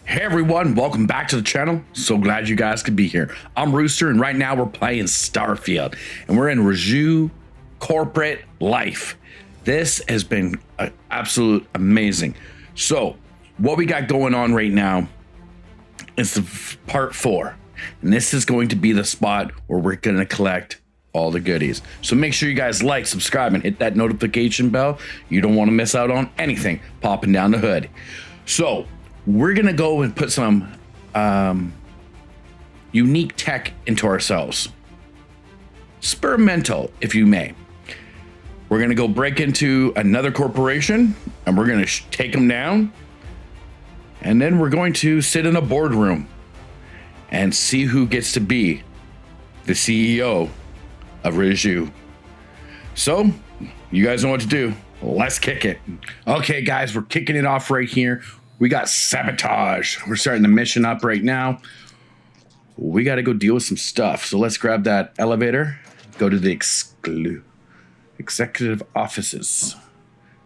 Hey everyone, welcome back to the channel. So glad you guys could be here. I'm Rooster, and right now we're playing Starfield, and we're in Ryujin corporate life. This has been absolute amazing. So what we got going on right now is the part 4, and this is going to be the spot where we're going to collect all the goodies. So make sure you guys like, subscribe, and hit that notification bell. You don't want to miss out on anything popping down the hood. So we're gonna go and put some unique tech into ourselves. Experimental, if you may. We're gonna go break into another corporation and we're gonna take them down. And then we're going to sit in a boardroom and see who gets to be the CEO of Ryujin. So, you guys know what to do. Let's kick it. Okay, guys, we're kicking it off right here. We got Sabotage. We're starting the mission up right now. We got to go deal with some stuff. So let's grab that elevator, go to the executive offices.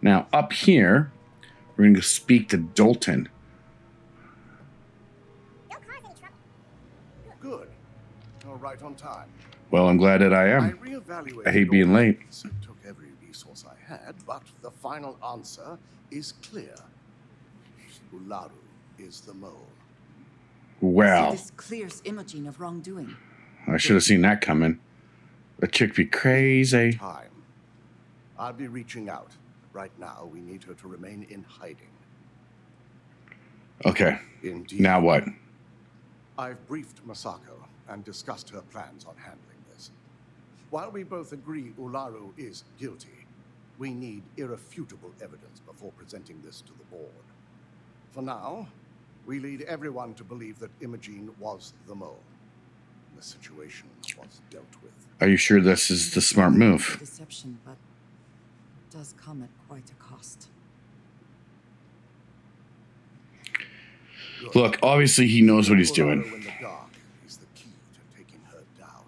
Now, up here, we're going to speak to Dalton. Good. You're right on time. Well, I'm glad that I am. I hate being late. So took every resource I had, but the final answer is clear. Ularu is the mole. Well, this clears Imogene of wrongdoing. I should have seen that coming. The chick be crazy. Time. I'll be reaching out. Right now, we need her to remain in hiding. Okay. Indeed. Now what? I've briefed Masako and discussed her plans on handling this. While we both agree Ularu is guilty, we need irrefutable evidence before presenting this to the board. For now, we lead everyone to believe that Imogene was the mole. The situation was dealt with. Are you sure this is the smart move? Deception, but it does come at quite a cost. Look, obviously he knows what he's doing. Ularu in the dark is the key to taking her down.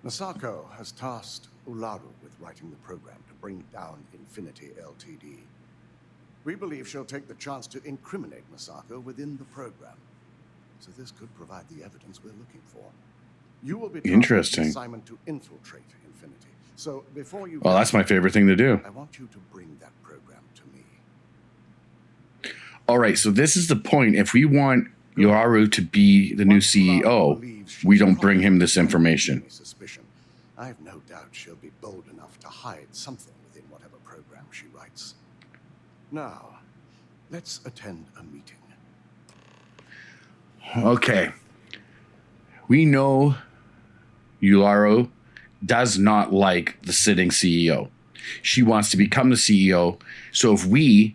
Masako has tasked Ularu with writing the program to bring down Infinity LTD. We believe she'll take the chance to incriminate Masako within the program. So this could provide the evidence we're looking for. You will be interesting. tasked with the assignment to infiltrate Infinity. So before you Well, that's my favorite thing to do. I want you to bring that program to me. All right, so this is the point. If we want Ularu to be the new CEO, we don't bring him this information. Suspicion. I have no doubt she'll be bold enough to hide something within whatever program she writes. Now, let's attend a meeting. Okay. We know Ularu does not like the sitting CEO. She wants to become the CEO. So if we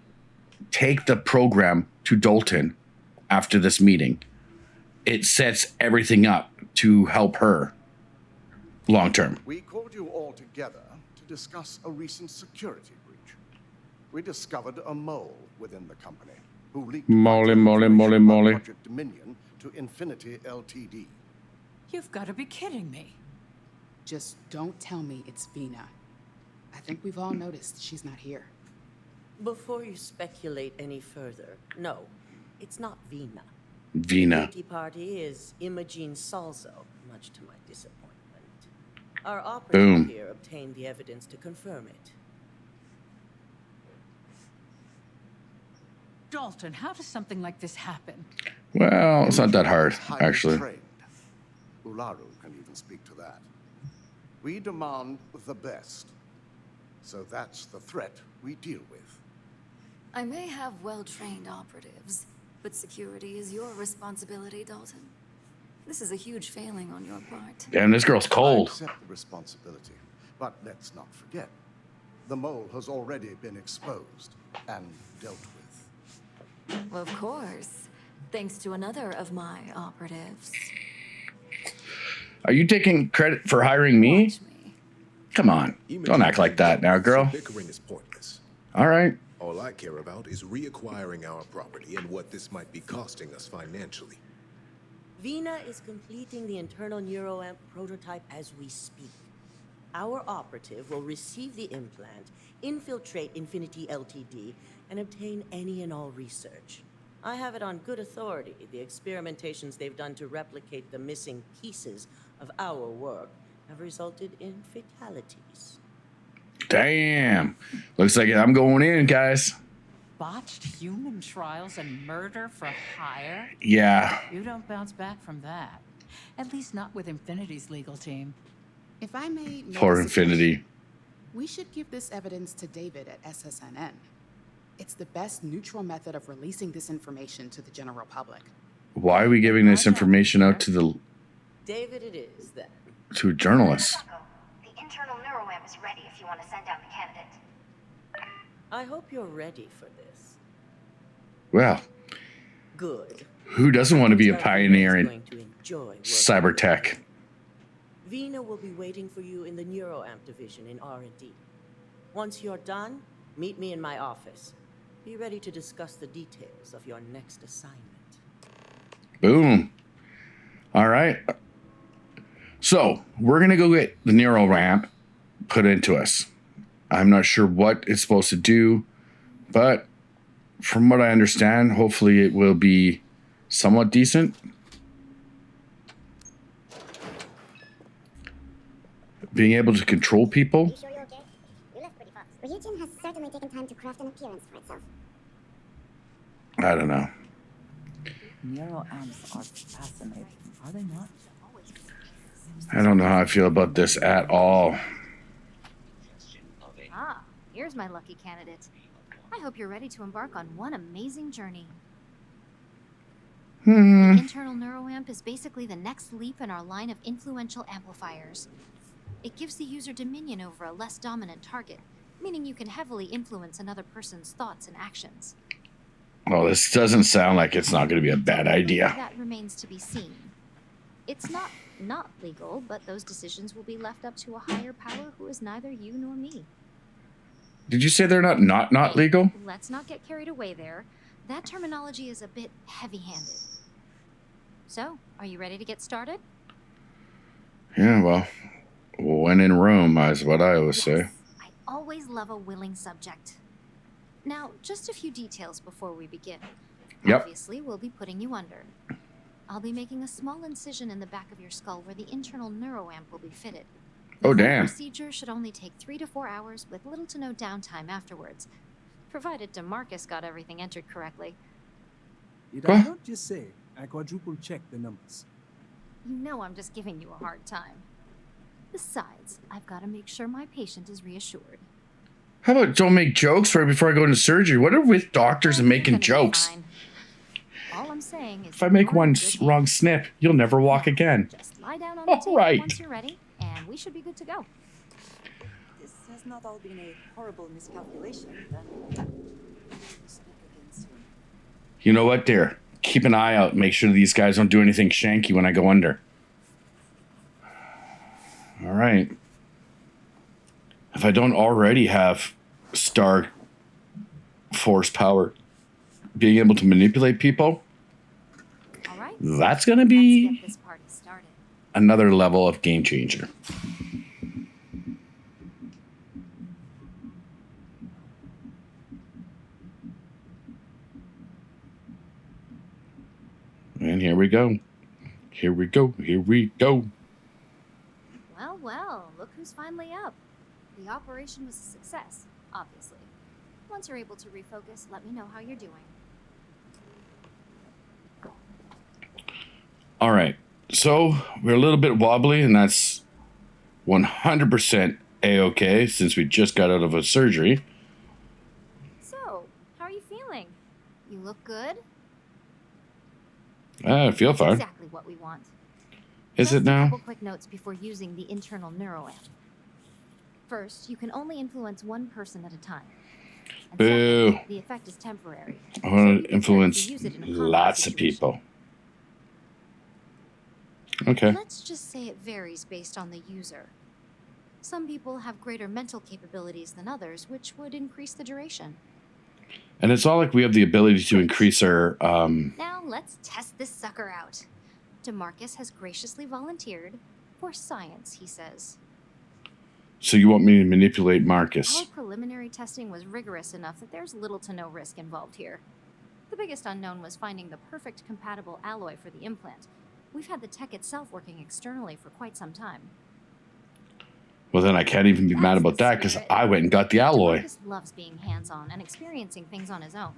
take the program to Dalton after this meeting, it sets everything up to help her long term. We called you all together to discuss a recent security breach. We discovered a mole within the company who leaked Project Dominion to Infinity LTD. You've got to be kidding me. Just don't tell me it's Veena. I think we've all noticed she's not here. Before you speculate any further, no, it's not Veena. Veena. The guilty party is Imogene Salzo, much to my disappointment. Our operative here obtained the evidence to confirm it. Dalton, how does something like this happen? Well, it's not that hard, Highly actually. trained. Ularu can even speak to that. We demand the best. So that's the threat we deal with. I may have well-trained operatives, but security is your responsibility, Dalton. This is a huge failing on your part. Damn, this girl's I cold. accept the responsibility, but let's not forget, the mole has already been exposed and dealt with. Well, of course, thanks to another of my operatives. Are you taking credit for hiring me? Watch me. Come on. Don't act like that now, girl. Bickering is pointless. All right. All I care about is reacquiring our property and what this might be costing us financially. Veena is completing the internal neuroamp prototype as we speak. Our operative will receive the implant, infiltrate Infinity LTD, and obtain any and all research. I have it on good authority. The experimentations they've done to replicate the missing pieces of our work have resulted in fatalities. Damn. Looks like I'm going in, guys. Botched human trials and murder for hire? Yeah. You don't bounce back from that. At least not with Infinity's legal team. If I may make Poor a suggestion, Infinity. we should give this evidence to David at SSNN. It's the best neutral method of releasing this information to the general public. Why are we giving this information out to the David it is, then. to journalists? The internal neuroamp is ready if you want to send down the candidate. I hope you're ready for this. Well, Good. who doesn't want to be a pioneer in Going to enjoy working cyber with tech? you. Veena will be waiting for you in the neuroamp division in R&D. Once you're done, meet me in my office. Be ready to discuss the details of your next assignment. Boom. All right. So we're going to go get the neural ramp put into us. I'm not sure what it's supposed to do, but from what I understand, hopefully it will be somewhat decent. Being able to control people. You sure you're okay? You left pretty fast. Ryujin has certainly taken time to craft an appearance for itself. I don't know. Neuroamps are fascinating, are they not? I don't know how I feel about this at all. Ah, here's my lucky candidate. I hope you're ready to embark on one amazing journey. The internal neuroamp is basically the next leap in our line of influential amplifiers. It gives the user dominion over a less dominant target, meaning you can heavily influence another person's thoughts and actions. Well, this doesn't sound like it's not going to be a bad idea. That remains to be seen. It's not legal, but those decisions will be left up to a higher power who is neither you nor me. Did you say they're not legal? Let's not get carried away there. That terminology is a bit heavy-handed. So, are you ready to get started? Yeah, well, when in Rome, is what I always say. I always love a willing subject. Now, just a few details before we begin. Yep. Obviously, we'll be putting you under. I'll be making a small incision in the back of your skull where the internal neuroamp will be fitted. Oh, The whole damn. procedure should only take 3 to 4 hours with little to no downtime afterwards, provided DeMarcus got everything entered correctly. Did Huh? I not just say I quadruple checked the numbers? You know I'm just giving you a hard time. Besides, I've got to make sure my patient is reassured. How about don't make jokes right before I go into surgery? What are with doctors and You're making gonna be jokes? fine. All I'm saying is If I make you're in one good wrong hands. snip, you'll never walk again. Just lie down on the table Alright. once you're ready, and we should be good to go. This has not all been a horrible miscalculation, then. We'll speak again soon. You know what, dear? Keep an eye out. Make sure these guys don't do anything shanky when I go under. All right. If I don't already have Star Force power, being able to manipulate people, All right. that's going to Let's be get this party started. another level of game changer. And here we go. Here we go. Here we go. Well, well, look who's finally up. The operation was a success, obviously. Once you're able to refocus, let me know how you're doing. All right. So we're a little bit wobbly, and that's 100% A-OK since we just got out of a surgery. So, how are you feeling? You look good? I feel fine. Exactly what we want. Is it Just a now? couple quick notes before using the internal neuroamp. First, you can only influence one person at a time. And Boo. second, the effect is temporary. I so want you to can influence use it in a combat lots of situation. people. Okay. Let's just say it varies based on the user. Some people have greater mental capabilities than others, which would increase the duration. And it's all like we have the ability to increase our... Now let's test this sucker out. DeMarcus has graciously volunteered for science, he says. So you want me to manipulate Marcus? Our preliminary testing was rigorous enough that there's little to no risk involved here. The biggest unknown was finding the perfect compatible alloy for the implant. We've had the tech itself working externally for quite some time. Well, then I can't even be mad about that because I went and got the alloy. Marcus loves being hands-on and experiencing things on his own.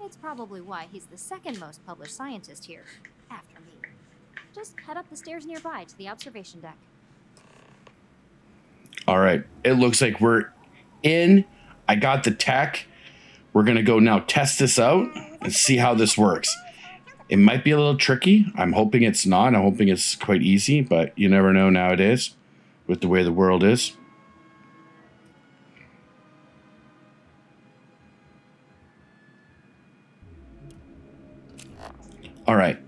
It's probably why he's the second most published scientist here, after me. Just head up the stairs nearby to the observation deck. All right. It looks like we're in. I got the tech. We're going to go now test this out and see how this works. It might be a little tricky. I'm hoping it's not. I'm hoping it's quite easy, but you never know nowadays with the way the world is. All right.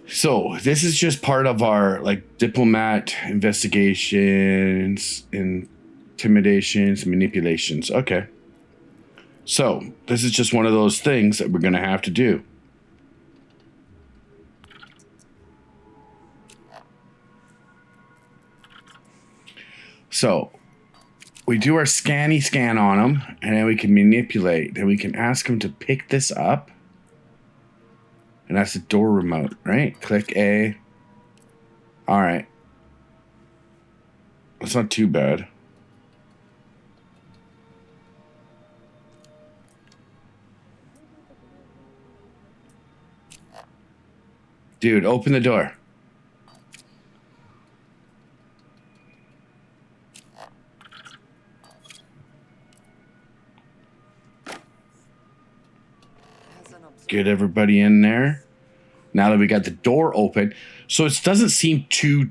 So this is just part of our like diplomat investigations, intimidations, manipulations. Okay. So this is just one of those things that we're going to have to do. So we do our scanny scan on them, and then we can manipulate. Then we can ask them to pick this up. And that's the door remote, right? Click A. All right. That's not too bad. Dude, open the door. Get everybody in there. Now that we got the door open. So it doesn't seem too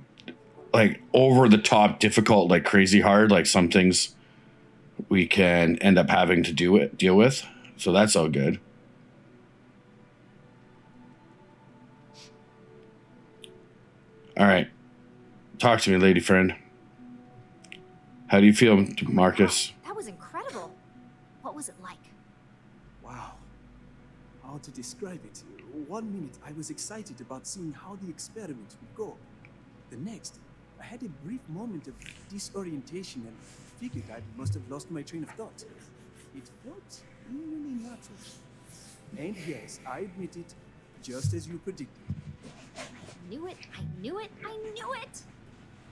like over the top difficult, like crazy hard, like some things we can end up having to deal with. So that's all good. All right. Talk to me, lady friend. How do you feel, Marcus? That was incredible. What was it like? Wow. How to describe it? 1 minute I was excited about seeing how the experiment would go. The next, I had a brief moment of disorientation and figured I must have lost my train of thought. It felt really natural. And yes, I admit it, just as you predicted. I knew it, I knew it, I knew it!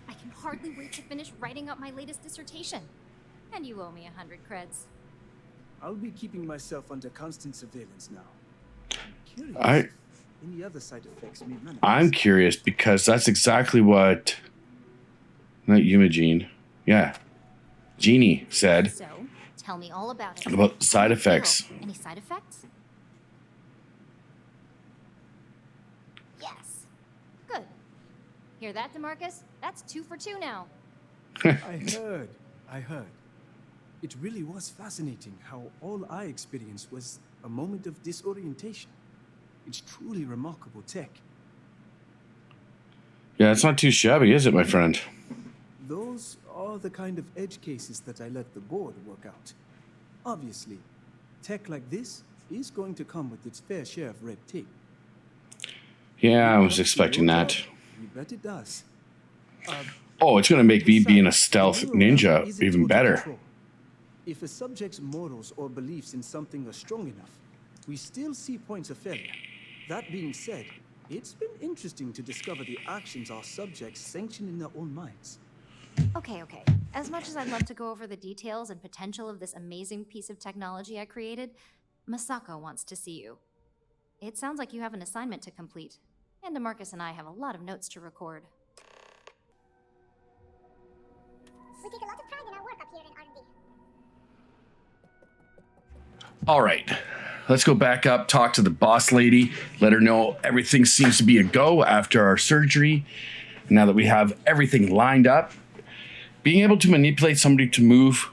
I can hardly wait to finish writing up my latest dissertation. And you owe me 100 creds. I'll be keeping myself under constant surveillance now. I'm curious. Any other side effects may manifest. I'm curious because that's exactly what not Imogene. Yeah. Jeannie said. So, tell me all about it. About side effects. Any side effects? Yes. Good. Hear that, DeMarcus? That's 2 for 2 now. I heard. It really was fascinating how all I experienced was a moment of disorientation. It's truly remarkable tech. Yeah, it's not too shabby, is it, my friend? Those are the kind of edge cases that I let the board work out. Obviously, tech like this is going to come with its fair share of red tape. Yeah, I was expecting that. You bet it does. Oh, it's going to make me being a stealth ninja even better. If a subject's morals or beliefs in something are strong enough, we still see points of failure. That being said, it's been interesting to discover the actions our subjects sanction in their own minds. Okay. As much as I'd love to go over the details and potential of this amazing piece of technology I created, Masako wants to see you. It sounds like you have an assignment to complete, and DeMarcus and I have a lot of notes to record. We take a lot of pride in our work up here in R&D. All right. Let's go back up, talk to the boss lady, let her know everything seems to be a go after our surgery. Now that we have everything lined up, being able to manipulate somebody to move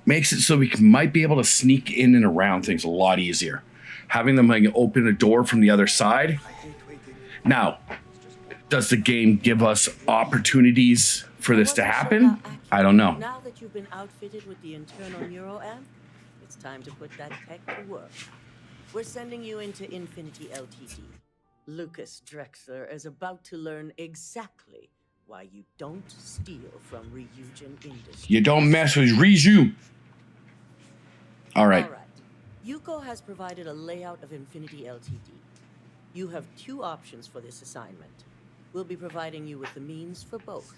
makes it so might be able to sneak in and around things a lot easier. Having them like open a door from the other side. Now, does the game give us opportunities for this to happen? I don't know. Now that you've been outfitted with the internal neuroamp, it's time to put that tech to work. We're sending you into Infinity LTD. Lucas Drexler is about to learn exactly why you don't steal from Ryujin Industries. You don't mess with Ryujin. All right. Yuko has provided a layout of Infinity LTD. You have 2 options for this assignment. We'll be providing you with the means for both.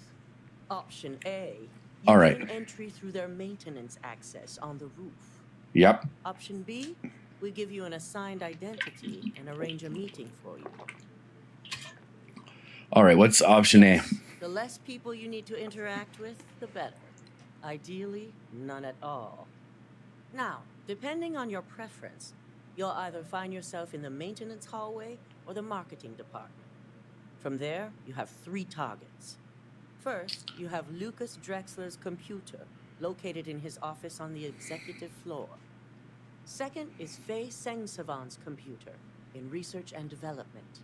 Option A, you All get right. an entry through their maintenance access on the roof. Yep. Option B, we give you an assigned identity and arrange a meeting for you. All right, what's option A? The less people you need to interact with, the better. Ideally, none at all. Now, depending on your preference, you'll either find yourself in the maintenance hallway or the marketing department. From there, you have 3 targets. First, you have Lucas Drexler's computer, located in his office on the executive floor. Second is Faye Sengsavan's computer, in research and development.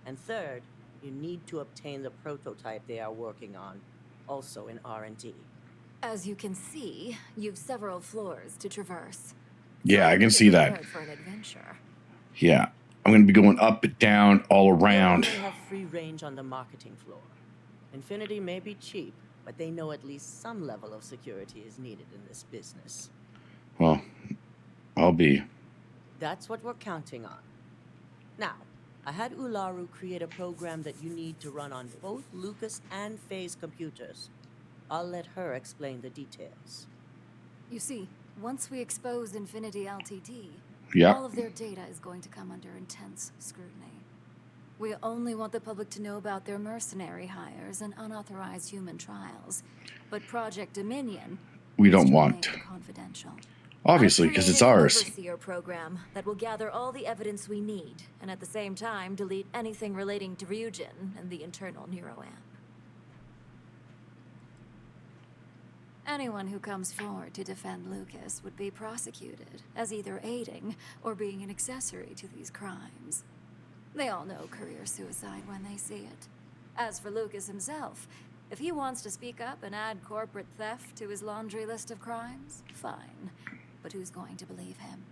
And third, you need to obtain the prototype they are working on, also in R&D. As you can see, you've several floors to traverse. Yeah, I can see that. Prepared for an adventure. Yeah, I'm going to be going up and down all around. They have free range on the marketing floor. Infinity may be cheap, but they know at least some level of security is needed in this business. Well, I'll be. That's what we're counting on. Now, I had Ularu create a program that you need to run on both Lucas and Faye's computers. I'll let her explain the details. You see, once we expose Infinity LTD, Yep. all of their data is going to come under intense scrutiny. We only want the public to know about their mercenary hires and unauthorized human trials. But Project Dominion We is don't to want. remain confidential. Obviously, because it's I've created an ours. overseer program that will gather all the evidence we need, and at the same time delete anything relating to Ryujin and the internal neuroamp. Anyone who comes forward to defend Lucas would be prosecuted as either aiding or being an accessory to these crimes. They all know career suicide when they see it. As for Lucas himself, if he wants to speak up and add corporate theft to his laundry list of crimes, fine. But who's going to believe him?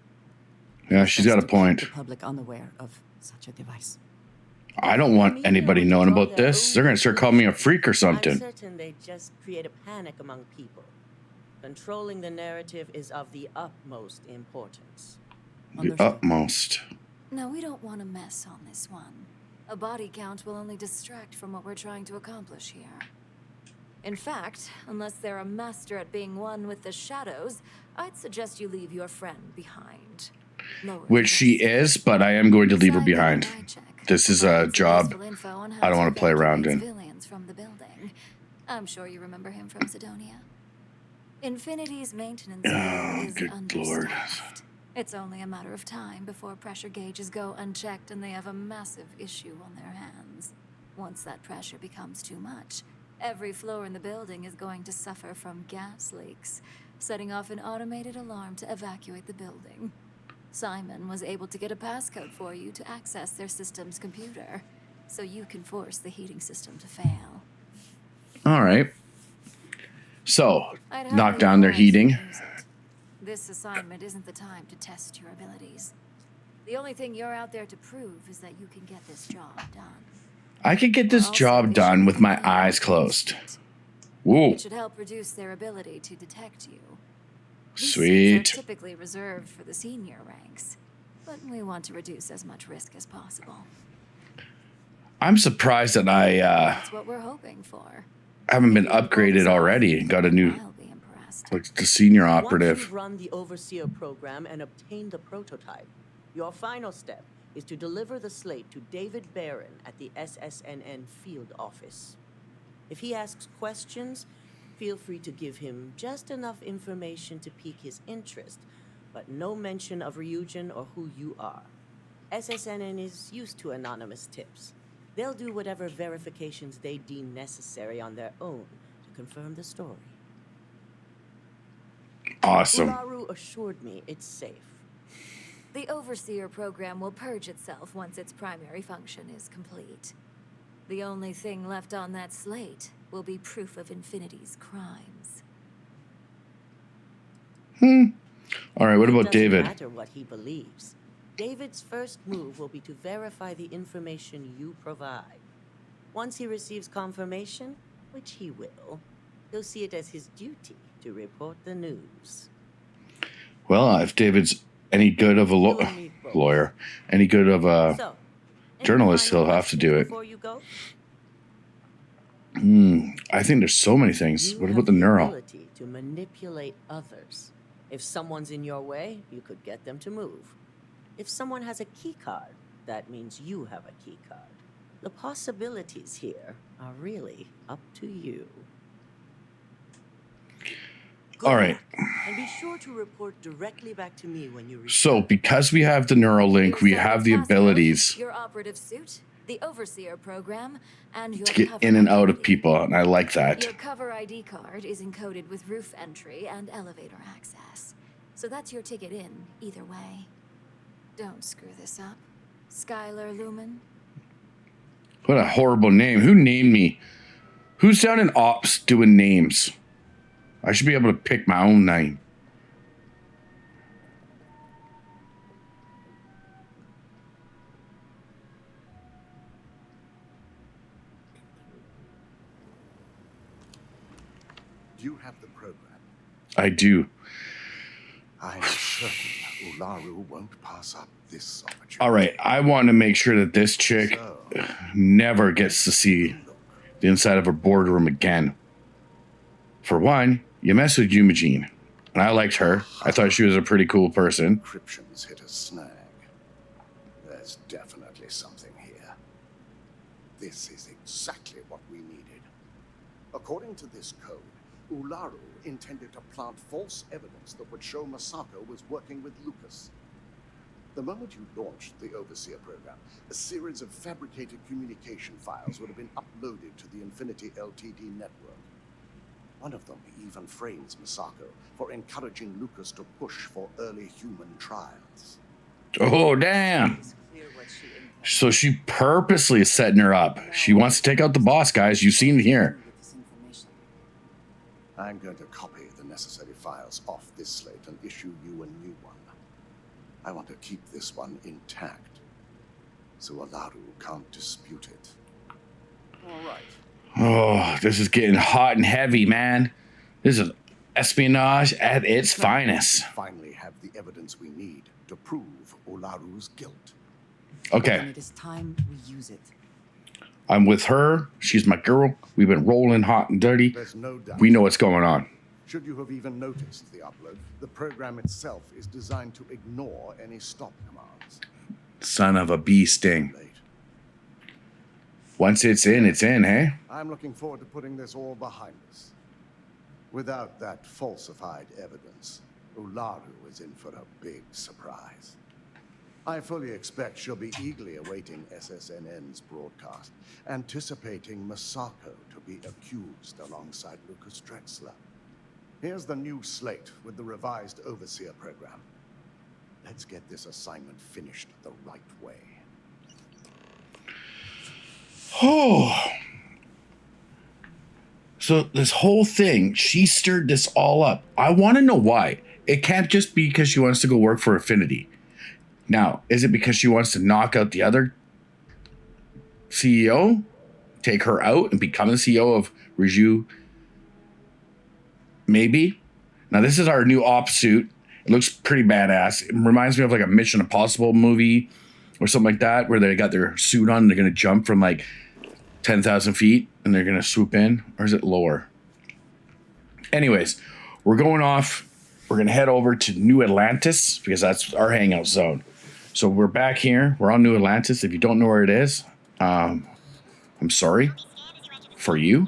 Yeah, she's got a point. The public unaware of such a device. I don't want anybody knowing about this. They're going to start calling me a freak or I'm something. certain they just create a panic among people. Controlling the narrative is of the utmost importance. The utmost. No, we don't want to mess on this one. A body count will only distract from what we're trying to accomplish here. In fact, unless they're a master at being one with the shadows, I'd suggest you leave your friend behind. Which she is, but I am going to leave her behind. This is a job I don't want to play around in. Civilians from the building. I'm sure you remember him from Sidonia. Infinity's maintenance is good lord. understaffed. It's only a matter of time before pressure gauges go unchecked and they have a massive issue on their hands. Once that pressure becomes too much, every floor in the building is going to suffer from gas leaks, setting off an automated alarm to evacuate the building. Simon was able to get a passcode for you to access their system's computer, so you can force the heating system to fail. All right. So, I'd knock hardly down their advise you heating. to use it. This assignment isn't the time to test your abilities. The only thing you're out there to prove is that you can get this job done. I could get this job done with my eyes closed. Whoa. It should help reduce their ability to detect you. These Sweet. seats are typically reserved for the senior ranks, but we want to reduce as much risk as possible. I'm surprised that I That's what we're hoping for. haven't been upgraded already and got a new, like the senior Once operative. you've run the Overseer program and obtained the prototype, your final step is to deliver the slate to David Barron at the SSNN field office. If he asks questions, feel free to give him just enough information to pique his interest, but no mention of Ryujin or who you are. SSNN is used to anonymous tips. They'll do whatever verifications they deem necessary on their own to confirm the story. Awesome. Ularu assured me it's safe. The Overseer program will purge itself once its primary function is complete. The only thing left on that slate will be proof of Infinity's crimes. All right, what about It David? doesn't matter what he believes. David's first move will be to verify the information you provide. Once he receives confirmation, which he will, he'll see it as his duty to report the news. Well, if David's any good of a lawyer, any good of a So, journalist, he'll have to do it. I think there's so many things. You What have about the neural? ability to manipulate others. If someone's in your way, you could get them to move. If someone has a key card, that means you have a key card. The possibilities here are really up to you. Good All right. luck, and be sure to report directly back to me when you reach. So because we have the neural link, we have the abilities Your operative suit, the Overseer program, and your to get cover in and out of identity. people, and I like that. Your cover ID card is encoded with roof entry and elevator access. So that's your ticket in, either way. Don't screw this up. Skylar Lumen. What a horrible name. Who named me? Who's down in ops doing names? I should be able to pick my own name. Do you have the program? I do. I'm certain Ularu won't pass up this opportunity. All right, I want to make sure that this chick never gets to see the inside of a boardroom again. For one, you messed with Imogene, and I liked her. I thought she was a pretty cool person. Encryption's hit a snag. There's definitely something here. This is exactly what we needed. According to this code, Ularu intended to plant false evidence that would show Masako was working with Lucas. The moment you launched the Overseer program, a series of fabricated communication files would have been uploaded to the Infinity LTD network. One of them even frames Masako for encouraging Lucas to push for early human trials. Oh, damn. So she purposely is setting her up. She wants to take out the boss, guys. You've seen it here. I'm going to copy the necessary files off this slate and issue you a new one. I want to keep this one intact, so Ularu can't dispute it. All right. Oh, this is getting hot and heavy, man. This is espionage at its finest. Finally have the evidence we need to prove Ularu's guilt. Okay. When it is time, we use it. I'm with her. She's my girl. We've been rolling hot and dirty. There's no doubt. We know what's going on. Should you have even noticed the upload, the program itself is designed to ignore any stop commands. Son of a bee sting. Once it's in, hey? I'm looking forward to putting this all behind us. Without that falsified evidence, Ularu is in for a big surprise. I fully expect she'll be eagerly awaiting SSNN's broadcast, anticipating Masako to be accused alongside Lucas Drexler. Here's the new slate with the revised Overseer program. Let's get this assignment finished the right way. Oh. So this whole thing, she stirred this all up. I want to know why. It can't just be because she wants to go work for Infinity. Now, is it because she wants to knock out the other CEO? Take her out and become the CEO of Ryujin? Maybe. Now, this is our new op suit. It looks pretty badass. It reminds me of like a Mission Impossible movie or something like that, where they got their suit on and they're going to jump from like 10,000 feet and they're going to swoop in. Or is it lower? Anyways, we're going off. We're going to head over to New Atlantis because that's our hangout zone. So we're back here. We're on New Atlantis. If you don't know where it is, I'm sorry for you.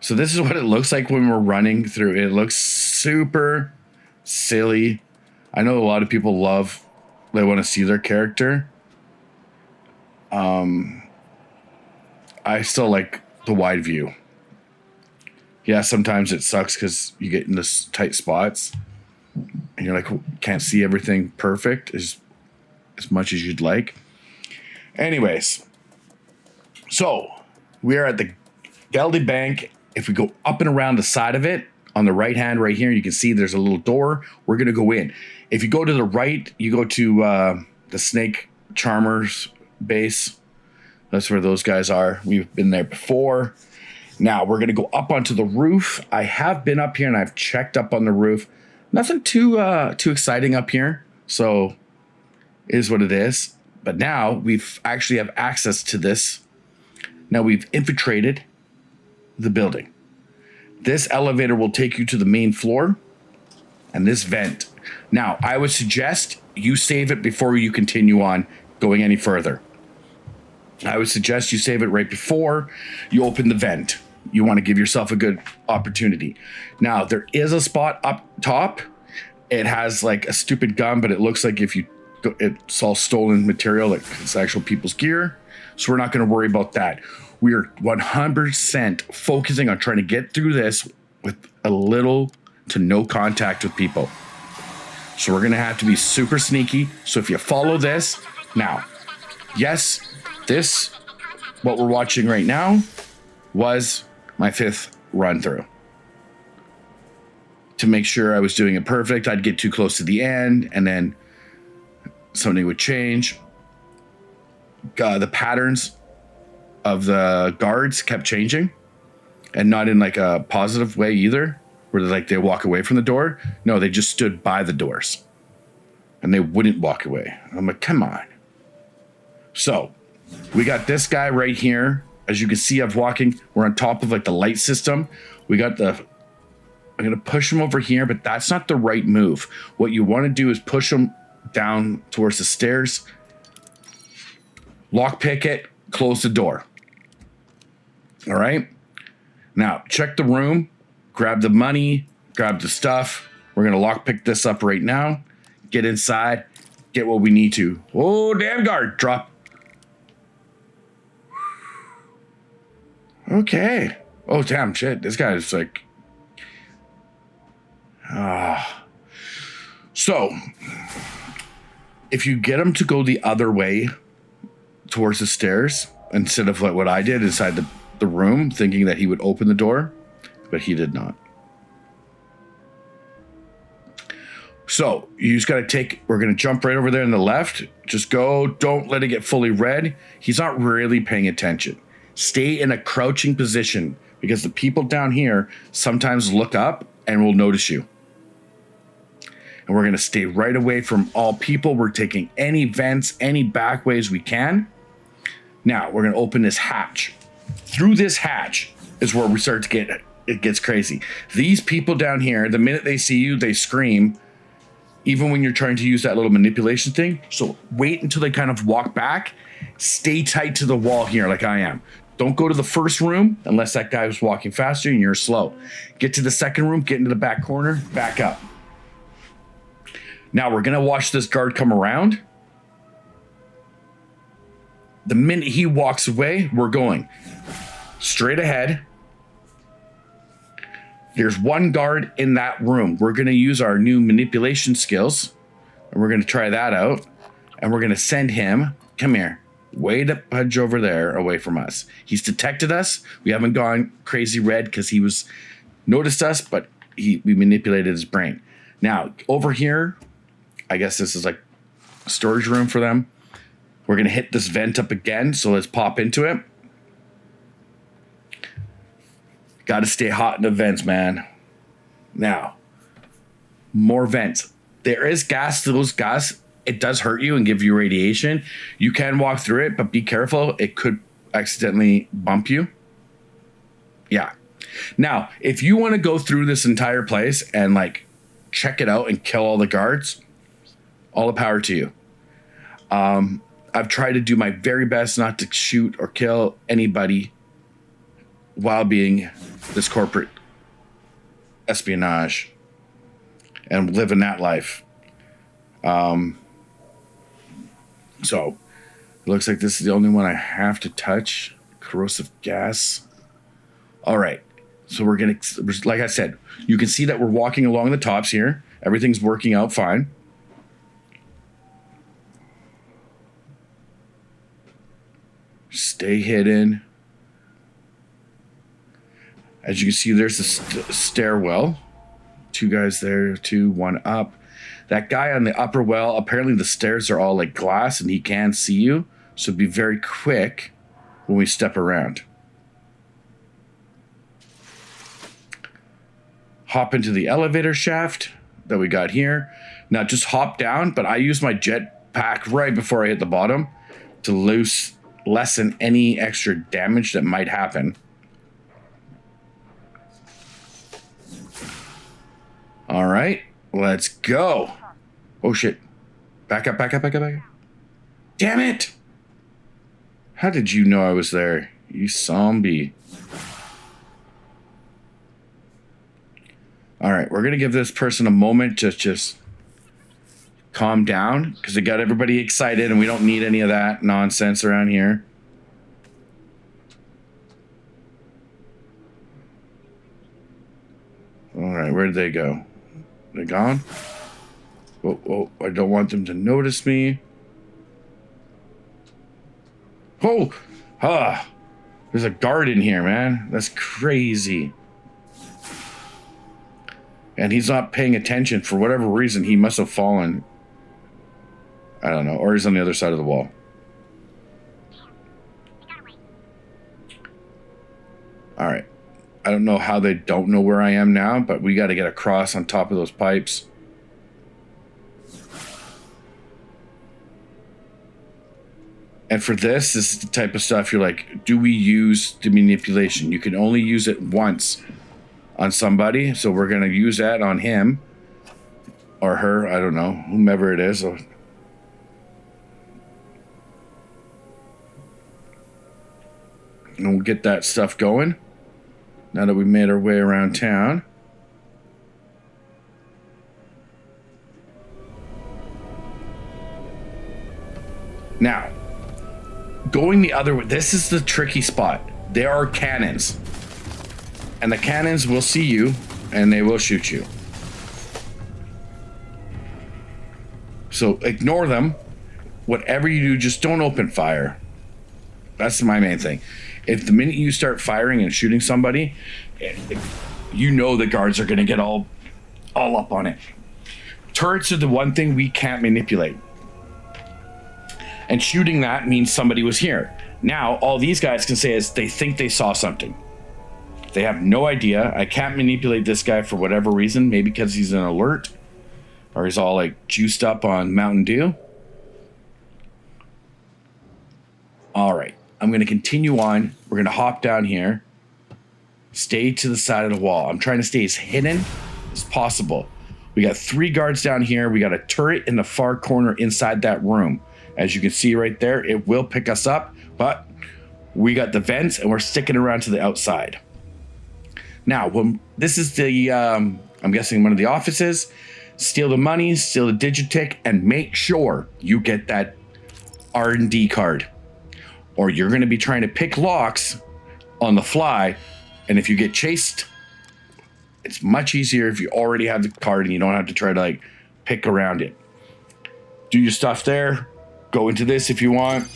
So this is what it looks like when we're running through. It looks super silly. I know a lot of people they want to see their character. I still like the wide view. Yeah, sometimes it sucks because you get in this tight spots and you're like, can't see everything perfect as much as you'd like. Anyways, so we are at the Geldy Bank. If we go up and around the side of it, on the right hand right here, you can see there's a little door. We're going to go in. If you go to the right, you go to the Snake Charmer's base. That's where those guys are. We've been there before. Now we're going to go up onto the roof. I have been up here and I've checked up on the roof. Nothing too exciting up here. So it is what it is. But now we've actually have access to this. Now we've infiltrated the building. This elevator will take you to the main floor and this vent. Now, I would suggest you save it before you continue on going any further. I would suggest you save it right before you open the vent. You want to give yourself a good opportunity. Now, there is a spot up top. It has like a stupid gun, but it looks like if you it's all stolen material, like it's actual people's gear. So we're not going to worry about that. We are 100% focusing on trying to get through this with a little to no contact with people. So we're going to have to be super sneaky. So if you follow this now, yes, this, what we're watching right now, was my 5th run through. To make sure I was doing it perfect, I'd get too close to the end and then something would change. The patterns of the guards kept changing, and not in like a positive way either, where like they walk away from the door. No, they just stood by the doors and they wouldn't walk away. I'm like, come on. So we got this guy right here. As you can see, I'm walking. We're on top of like the light system. We got I'm going to push him over here, but that's not the right move. What you want to do is push him down towards the stairs, lockpick it, close the door. All right. Now check the room, grab the money, grab the stuff. We're going to lockpick this up right now. Get inside, get what we need to. Oh, damn guard, drop. Okay. Oh, damn shit. This guy is like, so if you get him to go the other way towards the stairs, instead of what I did inside the room, thinking that he would open the door, but he did not. So you just got to we're going to jump right over there on the left. Just go. Don't let it get fully red. He's not really paying attention. Stay in a crouching position because the people down here sometimes look up and will notice you. And we're going to stay right away from all people. We're taking any vents, any back ways we can. Now we're going to open this hatch. Through this hatch is where we start to it gets crazy. These people down here, the minute they see you, they scream, even when you're trying to use that little manipulation thing. So wait until they kind of walk back. Stay tight to the wall here like I am. Don't go to the first room unless that guy was walking faster and you're slow. Get to the second room, get into the back corner, back up. Now we're going to watch this guard come around. The minute he walks away, we're going straight ahead. There's one guard in that room. We're going to use our new manipulation skills, and we're going to try that out. And we're going to send him, come here, way to pudge over there away from us. He's detected us. We haven't gone crazy red because he was noticed us, but we manipulated his brain. Now, over here, I guess this is like a storage room for them. We're going to hit this vent up again, so let's pop into it. Got to stay hot in the vents, man. Now, more vents. There is gas to those gas. It does hurt you and give you radiation. You can walk through it, but be careful. It could accidentally bump you. Yeah. Now, if you want to go through this entire place and like check it out and kill all the guards, all the power to you. I've tried to do my very best not to shoot or kill anybody while being this corporate espionage and living that life. So it looks like this is the only one I have to touch. Corrosive gas. All right. So we're going to, like I said, you can see that we're walking along the tops here. Everything's working out fine. Stay hidden. As you can see, there's the stairwell. Two guys there, one up. That guy on the upper well, apparently the stairs are all like glass and he can see you. So be very quick when we step around. Hop into the elevator shaft that we got here. Now just hop down, but I use my jetpack right before I hit the bottom to lessen any extra damage that might happen. All right, let's go. Oh shit. Back up, back up, back up, back up. Damn it! How did you know I was there, you zombie? All right, we're gonna give this person a moment to just calm down because they got everybody excited and we don't need any of that nonsense around here. All right, where did they go? They gone? Oh, oh, I don't want them to notice me. Oh, there's a guard in here, man. That's crazy. And he's not paying attention for whatever reason. He must have fallen. I don't know. Or he's on the other side of the wall. All right. I don't know how they don't know where I am now, but we got to get across on top of those pipes. And for this is the type of stuff you're like, do we use the manipulation? You can only use it once on somebody, so we're going to use that on him or her, I don't know, whomever it is. And we'll get that stuff going now that we made our way around town. Now, going the other way, this is the tricky spot. There are cannons. And the cannons will see you, and they will shoot you. So ignore them. Whatever you do, just don't open fire. That's my main thing. If the minute you start firing and shooting somebody, you know the guards are going to get all up on it. Turrets are the one thing we can't manipulate. And shooting that means somebody was here. Now, all these guys can say is they think they saw something. They have no idea. I can't manipulate this guy for whatever reason. Maybe because he's an alert. Or he's all like juiced up on Mountain Dew. All right. I'm going to continue on. We're going to hop down here. Stay to the side of the wall. I'm trying to stay as hidden as possible. We got 3 guards down here. We got a turret in the far corner inside that room. As you can see right there, it will pick us up, but we got the vents and we're sticking around to the outside. Now, when this is the, I'm guessing one of the offices, steal the money, steal the Digitic, and make sure you get that R&D card. Or you're going to be trying to pick locks on the fly, and if you get chased, it's much easier if you already have the card and you don't have to try to like pick around it. Do your stuff there. Go into this if you want.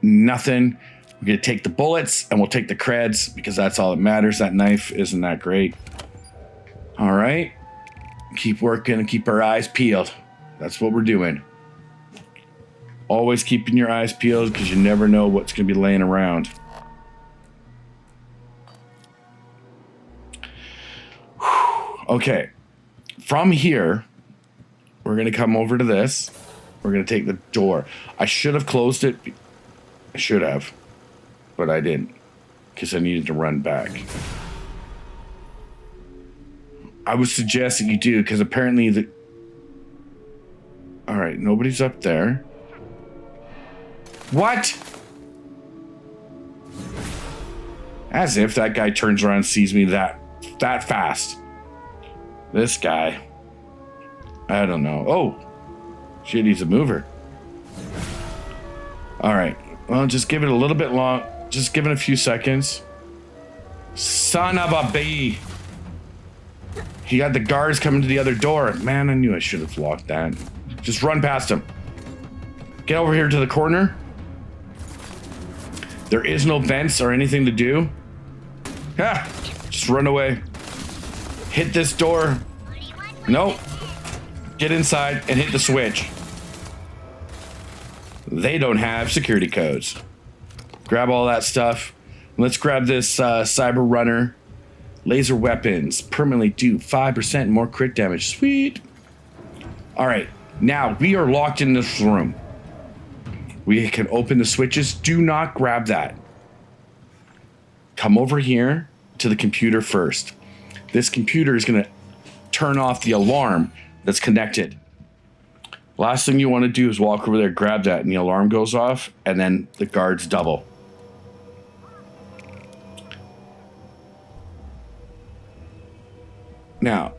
Nothing. We're going to take the bullets and we'll take the creds because that's all that matters. That knife isn't that great. All right. Keep working and keep our eyes peeled. That's what we're doing. Always keeping your eyes peeled because you never know what's going to be laying around. Okay. From here, we're going to come over to this. We're going to take the door. I should have closed it. I should have. But I didn't. Because I needed to run back. I would suggest that you do. Because apparently the... Alright, nobody's up there. What? As if that guy turns around and sees me that fast. This guy. I don't know. Oh. Shit, he's a mover. All right. Well, just give it a little bit long. Just give it a few seconds. Son of a bee. He got the guards coming to the other door. Man, I knew I should have locked that. Just run past him. Get over here to the corner. There is no vents or anything to do. Ah, just run away. Hit this door. Nope. Get inside and hit the switch. They don't have security codes. Grab all that stuff. Let's grab this cyber runner. Laser weapons permanently do 5% more crit damage. Sweet. All right, now we are locked in this room. We can open the switches. Do not grab that. Come over here to the computer first. This computer is going to turn off the alarm that's connected. Last thing you want to do is walk over there, grab that, and the alarm goes off, and then the guards double. Now.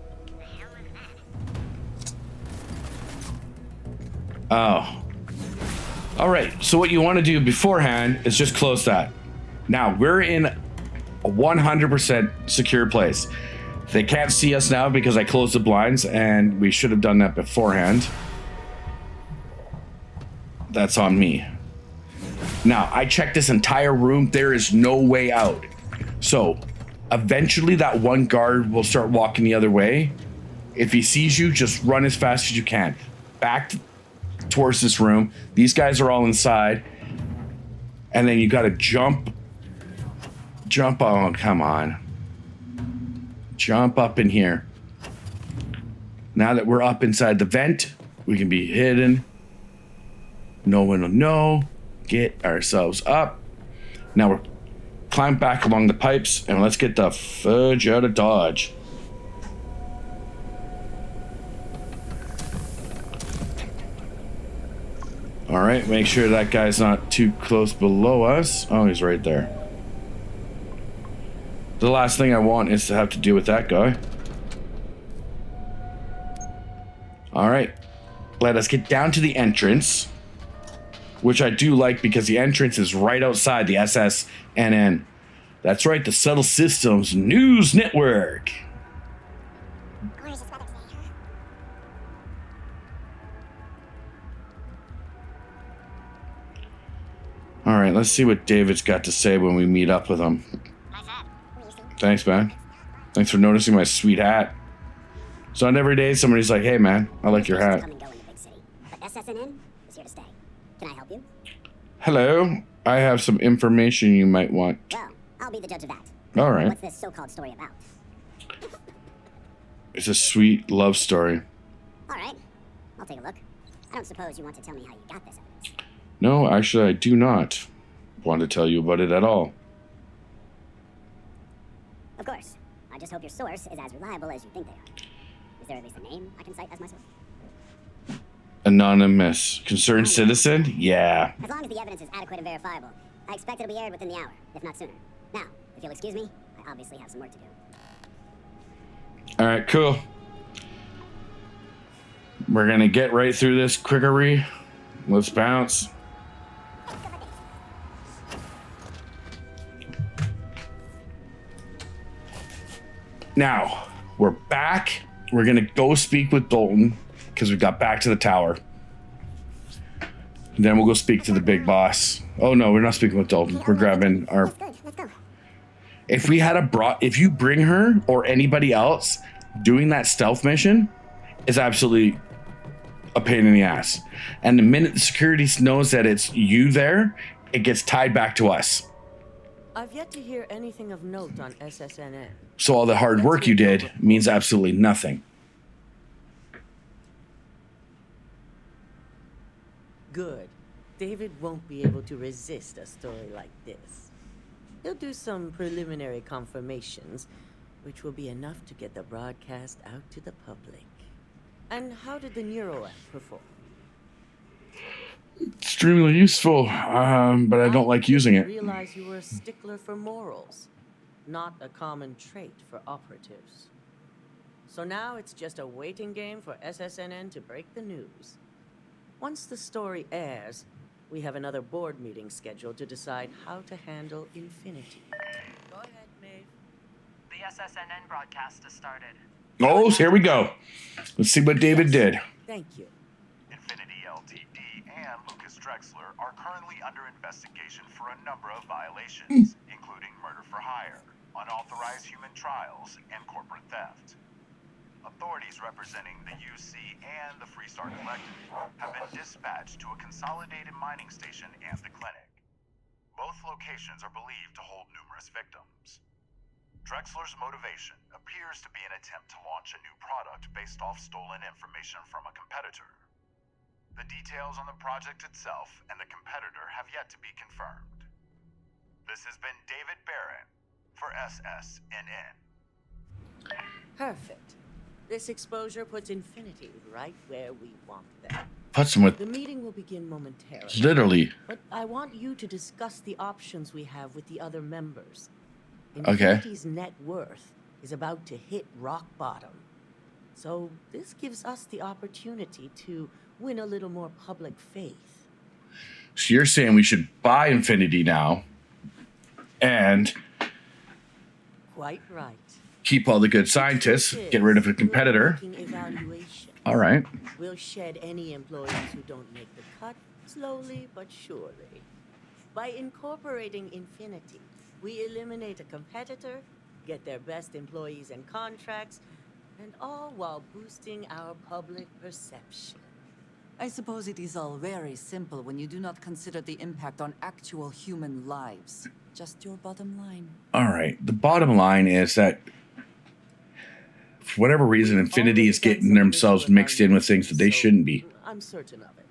Oh. All right, so what you want to do beforehand is just close that. Now, we're in a 100% secure place. They can't see us now because I closed the blinds, and we should have done that beforehand. That's on me. Now, I checked this entire room. There is no way out. So, eventually that one guard will start walking the other way. If he sees you, just run as fast as you can. Back towards this room. These guys are all inside. And then you got to jump. Oh, come on. Jump up in here. Now that we're up inside the vent, we can be hidden. No one will know. Get ourselves up. Now we're climb back along the pipes and let's get the fudge out of Dodge. All right, make sure that guy's not too close below us. Oh, he's right there. The last thing I want is to have to deal with that guy. All right, let us get down to the entrance, which I do like because the entrance is right outside the SSNN. That's right, the Subtle Systems News Network. All right, let's see what David's got to say when we meet up with him. Thanks, man. Thanks for noticing my sweet hat. So not every day somebody's like, hey, man, I like your hat. But SSNN is here to stay. Can I help you? Hello. I have some information you might want. Well, I'll be the judge of that. All right. What's this so-called story about? It's a sweet love story. All right. I'll take a look. I don't suppose you want to tell me how you got this evidence. No, actually, I do not want to tell you about it at all. Of course. I just hope your source is as reliable as you think they are. Is there at least a name I can cite as my source? Anonymous. Concerned citizen? Yeah. As long as the evidence is adequate and verifiable, I expect it'll be aired within the hour, if not sooner. Now, if you'll excuse me, I obviously have some work to do. All right, cool. We're going to get right through this quickery. Let's bounce. Now, we're back. We're going to go speak with Dalton because we got back to the tower. Then we'll go speak to the big boss. Oh, no, we're not speaking with Dalton. We're grabbing our... Let's go. If we had if you bring her or anybody else, doing that stealth mission is absolutely a pain in the ass. And the minute the security knows that it's you there, it gets tied back to us. I've yet to hear anything of note on SSNN. So all the hard work you did means absolutely nothing. Good. David won't be able to resist a story like this. He'll do some preliminary confirmations, which will be enough to get the broadcast out to the public. And how did the Neuro app perform? Extremely useful, but I don't like using it. I realize you were a stickler for morals, not a common trait for operatives. So now it's just a waiting game for SSNN to break the news. Once the story airs, we have another board meeting scheduled to decide how to handle Infinity. Go ahead, Maeve. The SSNN broadcast has started. Oh, here we go. Let's see what David did. Thank you. Infinity LTD and Lucas Drexler are currently under investigation for a number of violations, including murder for hire, unauthorized human trials, and corporate theft. Authorities representing the UC and the Freestar Collective have been dispatched to a consolidated mining station and the clinic. Both locations are believed to hold numerous victims. Drexler's motivation appears to be an attempt to launch a new product based off stolen information from a competitor. The details on the project itself and the competitor have yet to be confirmed. This has been David Barron for SSNN. Perfect. This exposure puts Infinity right where we want them. Puts them with... The meeting will begin momentarily. Literally. But I want you to discuss the options we have with the other members. Okay. Infinity's net worth is about to hit rock bottom. So this gives us the opportunity to win a little more public faith. So you're saying we should buy Infinity now and Quite right. keep all the good scientists, get rid of a competitor. All right. We'll shed any employees who don't make the cut slowly but surely. By incorporating Infinity, we eliminate a competitor, get their best employees and contracts, and all while boosting our public perception. I suppose it is all very simple when you do not consider the impact on actual human lives. Just your bottom line. All right. The bottom line is that for whatever reason, Infinity is getting themselves mixed in with things that they shouldn't be. I'm certain of it.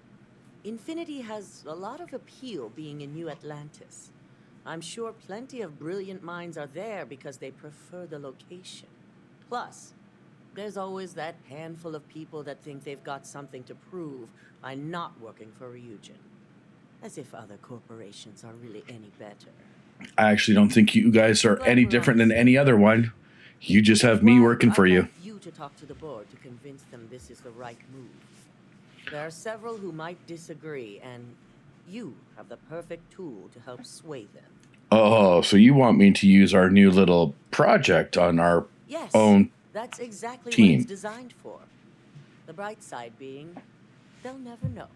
Infinity has a lot of appeal being in New Atlantis. I'm sure plenty of brilliant minds are there because they prefer the location. Plus, there's always that handful of people that think they've got something to prove by not working for Ryujin. As if other corporations are really any better. I actually don't think you guys are any different than any other one. You just have me working for you. You to talk to the board to convince them this is the right move. There are several who might disagree, and you have the perfect tool to help sway them. Oh, so you want me to use our new little project on our own That's exactly team. what it's designed for. The bright side being, they'll never know.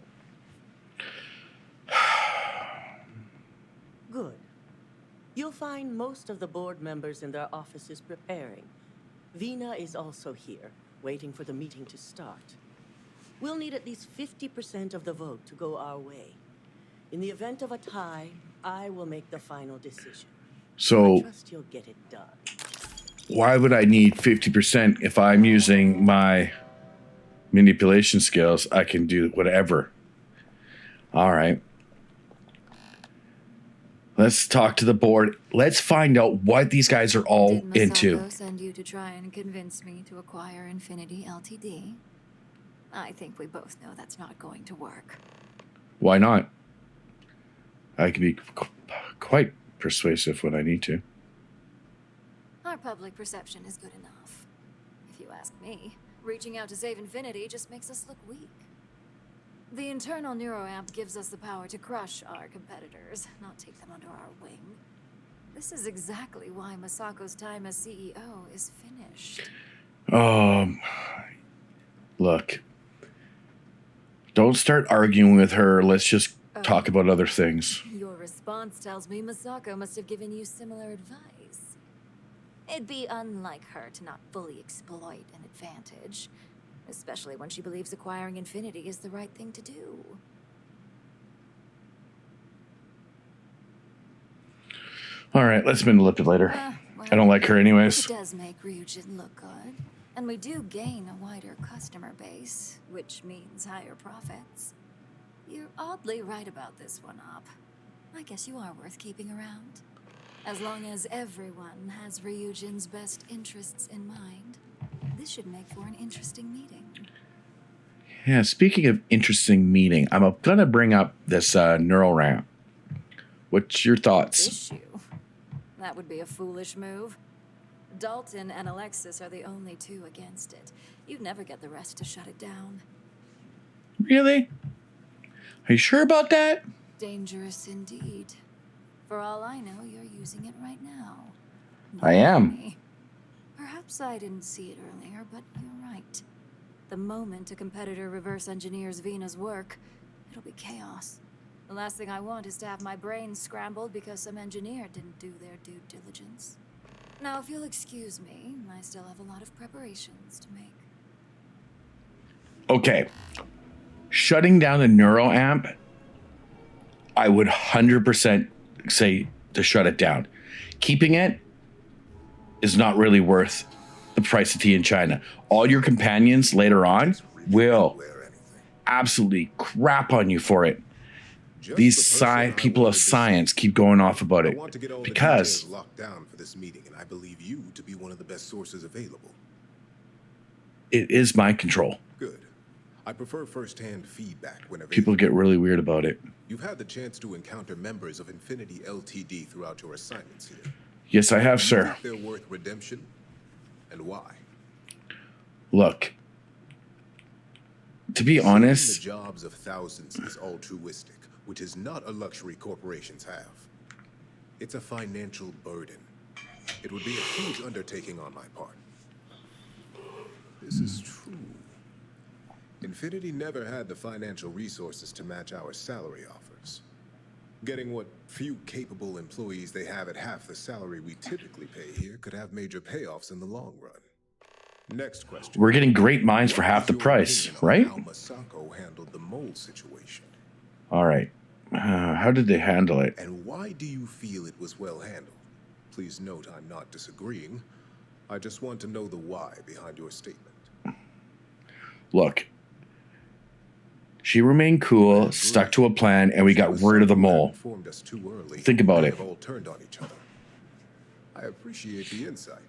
Good. You'll find most of the board members in their offices preparing. Veena is also here, waiting for the meeting to start. We'll need at least 50% of the vote to go our way. In the event of a tie, I will make the final decision. So I trust you'll get it done. why would I need 50% if I'm using my manipulation skills? I can do whatever. All right. Let's talk to the board. Let's find out what these guys are all into. Did Masako send you to try and convince me to acquire Infinity LTD? I think we both know that's not going to work. Why not? I can be quite persuasive when I need to. Our public perception is good enough. If you ask me, reaching out to save Infinity just makes us look weak. The internal neuroamp gives us the power to crush our competitors, not take them under our wing. This is exactly why Masako's time as CEO is finished. Look. Don't start arguing with her. Let's just talk about other things. Your response tells me Masako must have given you similar advice. It'd be unlike her to not fully exploit an advantage, especially when she believes acquiring Infinity is the right thing to do. All right, let's manipulate it later. I don't like her anyways. It does make Ryujin look good, and we do gain a wider customer base, which means higher profits. You're oddly right about this one, Op. I guess you are worth keeping around. As long as everyone has Ryujin's best interests in mind, this should make for an interesting meeting. Yeah, speaking of interesting meeting, I'm going to bring up this neural ramp. What's your thoughts? Issue? That would be a foolish move. Dalton and Alexis are the only two against it. You'd never get the rest to shut it down. Really? Are you sure about that? Dangerous indeed. For all I know, you're using it right now. I am. Perhaps I didn't see it earlier, but you're right. The moment a competitor reverse engineers Veena's work, it'll be chaos. The last thing I want is to have my brain scrambled because some engineer didn't do their due diligence. Now, if you'll excuse me, I still have a lot of preparations to make. Okay. Shutting down the neuroamp, I would 100% say to shut it down. Keeping it, is not really worth the price of tea in China. All your companions later on will absolutely crap on you for it. These people of science keep going off about it because locked down for this meeting, and I believe you to be one of the best sources available. it is mind control. Good. I prefer first-hand feedback whenever People get really weird about it. You've had the chance to encounter members of Infinity LTD throughout your assignments here. Yes, I have, Do you sir. think they're worth redemption, and why? Look, to be honest, the jobs of thousands is altruistic, which is not a luxury corporations have. It's a financial burden. It would be a huge undertaking on my part. This is true. Infinity never had the financial resources to match our salary offers. Getting what few capable employees they have at half the salary we typically pay here could have major payoffs in the long run. Next question. we're getting great minds for half the price, right? How Masako handled the mole situation. All right. How did they handle it? And why do you feel it was well handled? Please note I'm not disagreeing. I just want to know the why behind your statement. Look, she remained cool, stuck to a plan, and we got rid of the mole. Informed us too early. Think about it. Have all turned on each other. I appreciate the insight.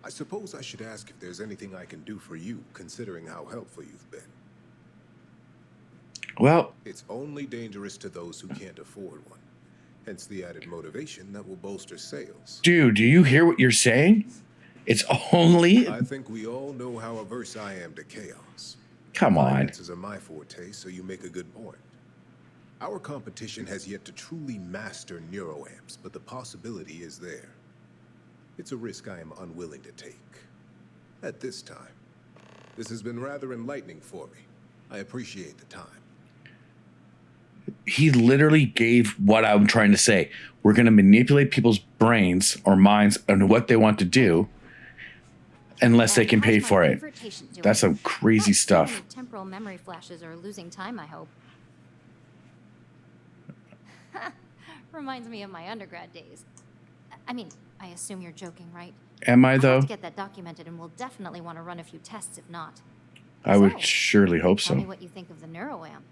I suppose I should ask if there's anything I can do for you, considering how helpful you've been. Well, It's only dangerous to those who can't afford one. Hence the added motivation that will bolster sales. dude, do you hear what you're saying? It's only... I think we all know how averse I am to chaos. Come on. Finances are my forte, so you make a good point. Our competition has yet to truly master neuroamps, but the possibility is there. It's a risk I am unwilling to take. At this time. This has been rather enlightening for me. I appreciate the time. He literally gave what I'm trying to say. We're going to manipulate people's brains or minds on what they want to do unless they can pay for it. That's some crazy stuff. Temporal memory flashes are losing time, I hope. Reminds me of my undergrad days. I mean, I assume you're joking, right? Am I, I'll though? have to get that documented, and we'll definitely want to run a few tests if not. I would surely hope Tell me so. what you think of the neuroamp.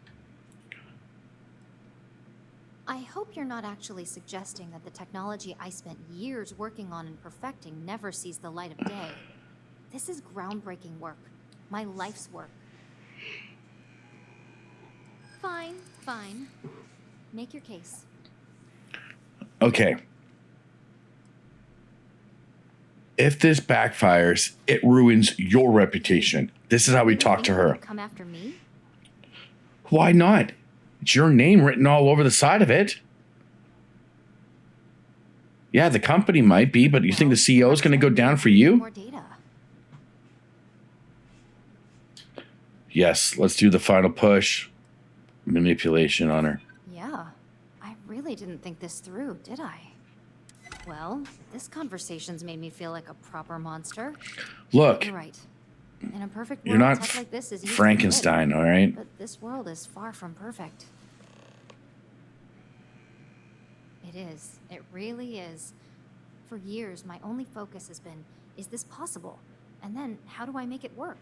I hope you're not actually suggesting that the technology I spent years working on and perfecting never sees the light of day. This is groundbreaking work. My life's work. Fine, fine. Make your case. Okay. If this backfires, it ruins your reputation. This is how we talk to her. Come after me? Why not? It's your name written all over the side of it. Yeah, the company might be, but you think the CEO is going to go down for you? More data. Yes, let's do the final push. Manipulation on her. Yeah, I really didn't think this through, did I? Well, this conversation's made me feel like a proper monster. Look, You're right. In a perfect you're world, not tech like this is easy to Frankenstein, live. all right? But this world is far from perfect. It is. It really is. For years, my only focus has been, is this possible? And then, how do I make it work?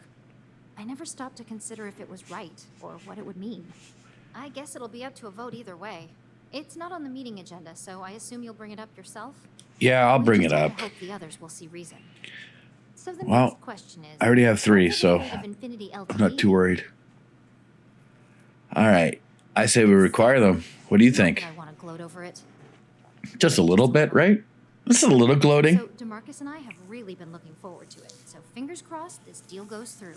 I never stopped to consider if it was right, or what it would mean. I guess it'll be up to a vote either way. It's not on the meeting agenda, so I assume you'll bring it up yourself? Yeah, I'll bring it I up. hope the others will see reason. So the Well, next question is, I already have 3, what so of Infinity I'm LTD? not too worried. All right. I say we require them. What do you think? I want to gloat over it. Just a little bit, right? This is a little gloating. So DeMarcus and I have really been looking forward to it. So fingers crossed this deal goes through.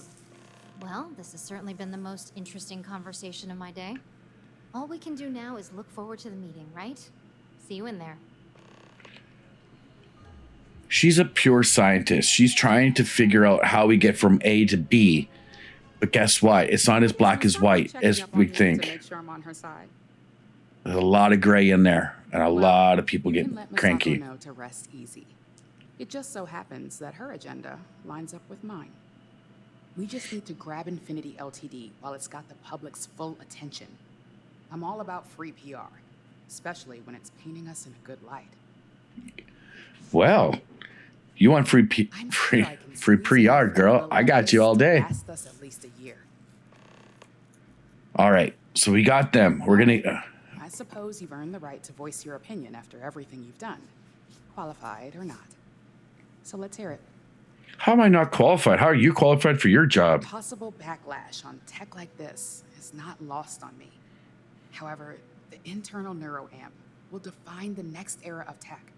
Well, this has certainly been the most interesting conversation of my day. All we can do now is look forward to the meeting, right? See you in there. She's a pure scientist. She's trying to figure out how we get from A to B. But guess what? It's not as black as white as we think. Make sure I'm on her side. There's a lot of gray in there, and a lot of people You get can let Masako cranky. know to rest easy. It just so happens that her agenda lines up with mine. We just need to grab Infinity LTD while it's got the public's full attention. I'm all about free PR, especially when it's painting us in a good light. Well, You want free pre-yard, girl? I got you all day. Last us at least a year. All right, so we got them. We're gonna. I suppose you've earned the right to voice your opinion after everything you've done, qualified or not. So let's hear it. How am I not qualified? How are you qualified for your job? Possible backlash on tech like this is not lost on me. However, the internal neuroamp will define the next era of tech,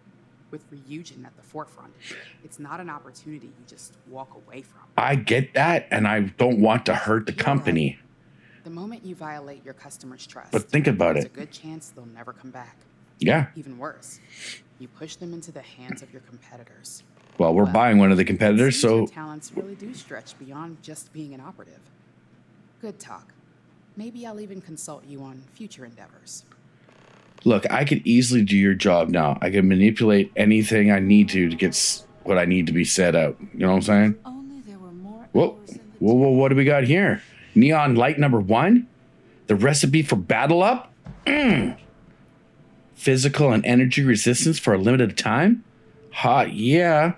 with Ryujin at the forefront. It's not an opportunity you just walk away from. I get that, and I don't want to hurt the company. The moment you violate your customers' trust, But think about there's it. a good chance they'll never come back. Yeah. Even worse, you push them into the hands of your competitors. Well, we're buying one of the competitors, so Your talents really do stretch beyond just being an operative. Good talk. Maybe I'll even consult you on future endeavors. look, I could easily do your job now. I can manipulate anything I need to get what I need to be set out. You know what I'm saying? Whoa, whoa, whoa! What do we got here? Neon light number 1, the recipe for battle up. Physical and energy resistance for a limited time. Hot, yeah.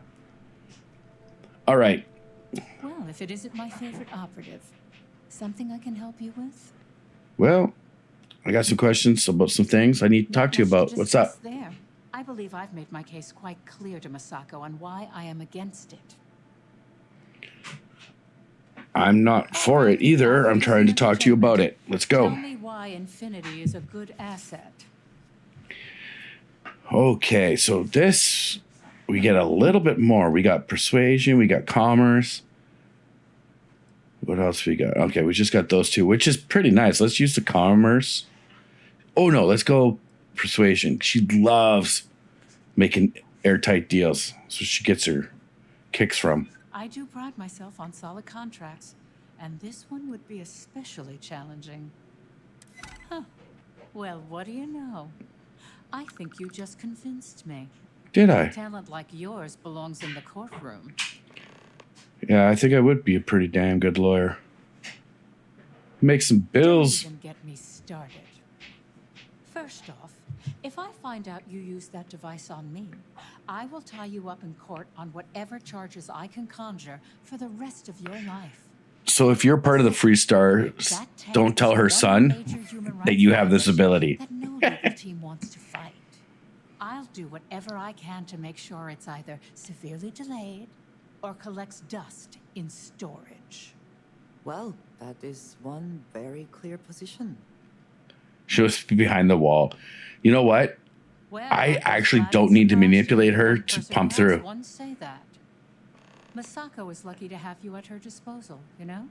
All right. Well, if it isn't my favorite operative, something I can help you with? Well, I got some questions about some things I need to talk to you about. What's up? There. I believe I've made my case quite clear to Masako on why I am against it. I'm not for it either. I'm trying to talk to you about it. Let's go. Tell me why Infinity is a good asset. Okay, so this, we get a little bit more. We got persuasion, we got commerce. What else we got? Okay, we just got those two, which is pretty nice. Let's use the commerce. Oh no, let's go persuasion. She loves making airtight deals. So she gets her kicks from. I do pride myself on solid contracts, and this one would be especially challenging. Huh. Well, what do you know? I think you just convinced me. Did I? Talent like yours belongs in the courtroom. Yeah, I think I would be a pretty damn good lawyer. Make some bills. Don't even get me started. First off, if I find out you used that device on me, I will tie you up in court on whatever charges I can conjure for the rest of your life. So if you're part of the Free Stars, don't tell her son that you have this ability. That no legal team wants to fight. I'll do whatever I can to make sure it's either severely delayed or collects dust in storage. Well, that is one very clear position. She'll be behind the wall. You know what? Well, I actually don't need to manipulate her to pump through. Once say that. Masako is lucky to have you at her disposal, you know?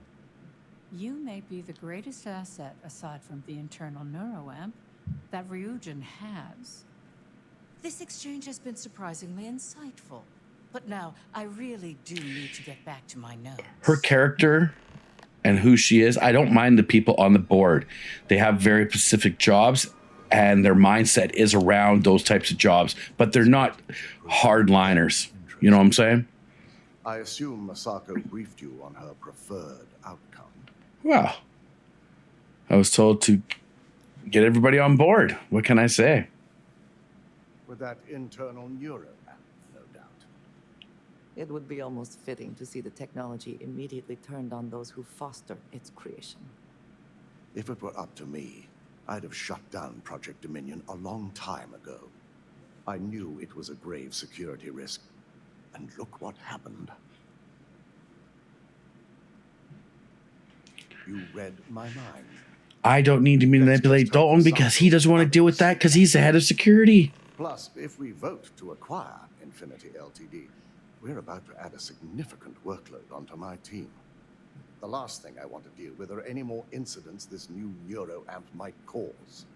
You may be the greatest asset, aside from the internal neuroamp, that Ryujin has. This exchange has been surprisingly insightful. But now, I really do need to get back to my notes. Her character and who she is, I don't mind the people on the board. They have very specific jobs, and their mindset is around those types of jobs, but they're not hardliners. You know what I'm saying? I assume Masako briefed you on her preferred outcome. Well, I was told to get everybody on board. What can I say? With that internal neuro app, no doubt. It would be almost fitting to see the technology immediately turned on those who foster its creation. If it were up to me, I'd have shut down Project Dominion a long time ago. I knew it was a grave security risk. And look what happened. You read my mind. I don't need to manipulate Dalton because he doesn't want to deal with that because he's the head of security. Plus, if we vote to acquire Infinity LTD, we're about to add a significant workload onto my team. The last thing I want to deal with are any more incidents this new neuroamp might cause.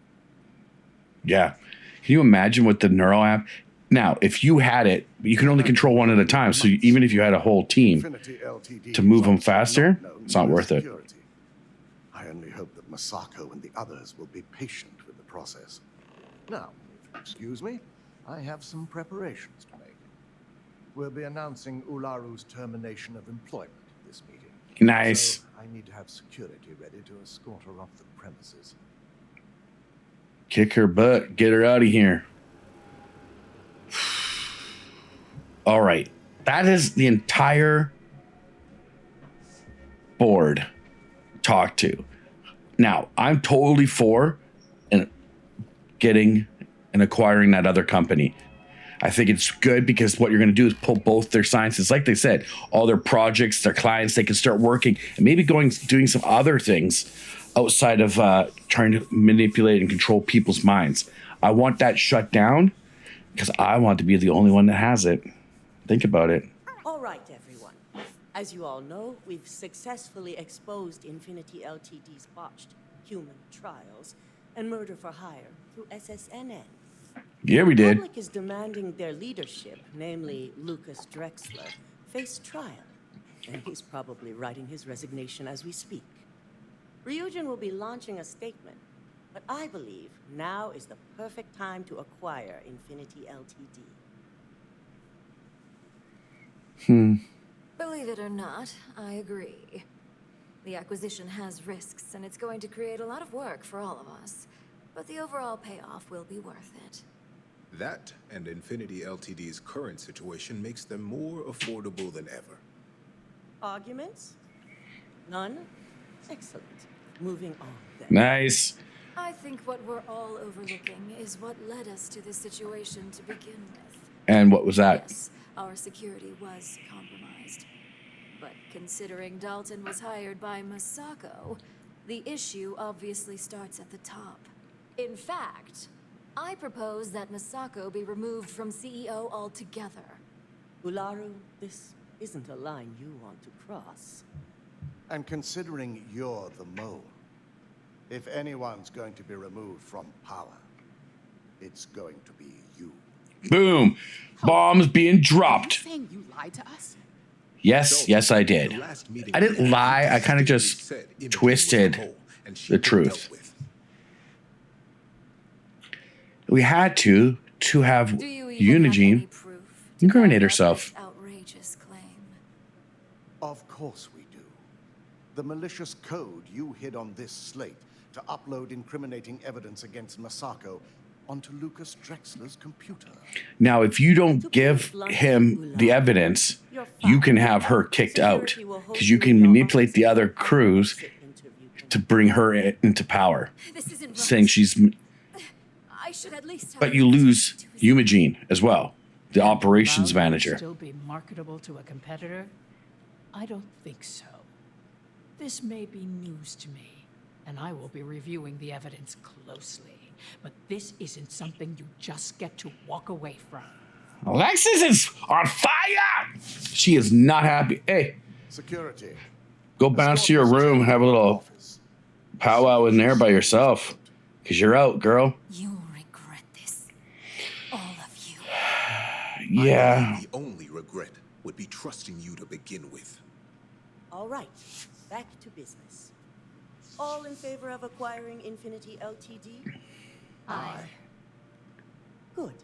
Yeah. Can you imagine what the neural app? Now, if you had it, you can only control one at a time. So even if you had a whole team to move them faster, it's not worth it. I only hope that Masako and the others will be patient with the process. Now, if you excuse me, I have some preparations to make. We'll be announcing Ularu's termination of employment at this meeting. Nice. So I need to have security ready to escort her off the premises. Kick her butt. Get her out of here. All right. That is the entire board talk to. Now, I'm totally for getting and acquiring that other company. I think it's good because what you're going to do is pull both their sciences, like they said, all their projects, their clients, they can start working and maybe doing some other things outside of trying to manipulate and control people's minds. I want that shut down because I want to be the only one that has it. Think about it. All right, everyone. As you all know, we've successfully exposed Infinity LTD's botched human trials and murder for hire through SSNN. Yeah, we did. The public is demanding their leadership, namely Lucas Drexler, face trial. And he's probably writing his resignation as we speak. Ryujin will be launching a statement, but I believe now is the perfect time to acquire Infinity LTD. Believe it or not, I agree. The acquisition has risks, and it's going to create a lot of work for all of us. But the overall payoff will be worth it. That and Infinity LTD's current situation makes them more affordable than ever. Arguments? None? Excellent. Moving on then. Nice. I think what we're all overlooking is what led us to this situation to begin with. And what was that? Yes, our security was compromised. But considering Dalton was hired by Masako, the issue obviously starts at the top. In fact, I propose that Masako be removed from CEO altogether. Ularu, this isn't a line you want to cross. And considering you're the mole, if anyone's going to be removed from power, it's going to be you. Boom. Bombs being dropped. Are you saying you lied to us? Yes, I did. I didn't lie. I kind of just twisted the truth. We had to have Imogene incriminate herself. Outrageous claim. Of course we do. The malicious code you hid on this slate to upload incriminating evidence against Masako onto Lucas Drexler's computer. Now, if you don't give him the evidence, you can have her kicked out because you can manipulate the other crews to bring her into power, saying she's. I should at least. But you lose Imogene as well, the operations manager. Still be marketable to a competitor? I don't think so. This may be news to me, and I will be reviewing the evidence closely. But this isn't something you just get to walk away from. Alexis is on fire! She is not happy. Hey, security. Go bounce to your room, have a little powwow in there by yourself. Because you're out, girl. You'll regret this. All of you. Yeah. The only regret would be trusting you to begin with. All right, back to business. All in favor of acquiring Infinity LTD? Aye. Good.